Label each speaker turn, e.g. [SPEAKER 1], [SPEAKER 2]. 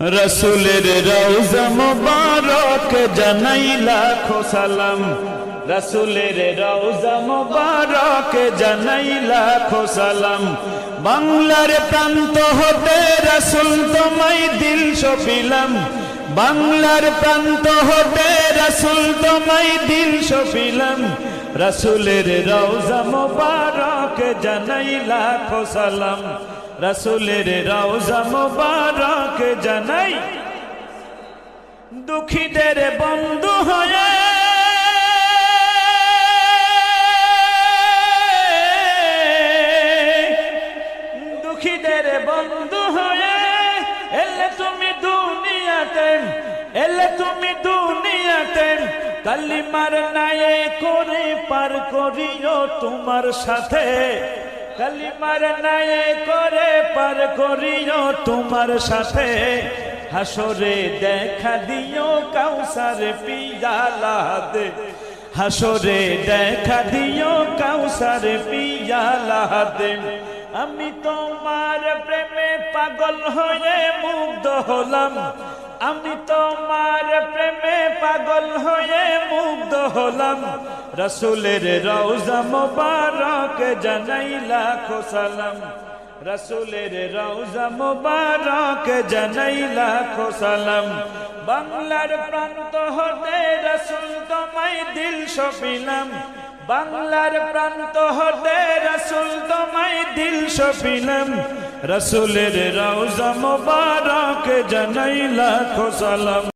[SPEAKER 1] রসুলের রওজা মুবারক জানাই লাখো সালাম। রসুলের রওজা মুবারক জানাই লাখো সালাম। বাংলার প্রান্ত হতে রসুল তোমায় দিল সপিলাম। বাংলার প্রান্ত হতে রসুল তোমায় দিল সপিলাম। রসুলের রওজা মুবারক জানাই লাখো সালাম। রসুলের রওজা মুবারক জানাই। দুঃখীদের বন্ধু হয়ে দুঃখীদের বন্ধু হয়ে এলে তুমি দুনিয়াতে, এলে তুমি দুনিয়াতে কালিমার নায়ে করে পার করিও তোমার সাথে। কালিমার নায়ে করে পার করিও তোমার সাথে। হাসরে দেখা দিও কাউসার পিয়ালাতে। হাসরে দেখা দিও কাউসার পিয়ালাতে। আমি তোমার প্রেমে পাগল হয়ে মুগ্ধ হলাম। আমি তোমার প্রেমে পাগল হয়ে মুগ্ধ হলাম। রসুলের রওজা মুবারক জানাই লাখো সালাম। রসুলের রওজা মুবারক জানাই লাখো সালাম। বাংলার প্রান্ত হতে রসুল তোমায় দিল সপিলাম। বাংলার প্রান্ত হতে রসুল তোমায় দিল সপিলাম। রসুলের রওজা মুবারক জানাই লাখো সালাম।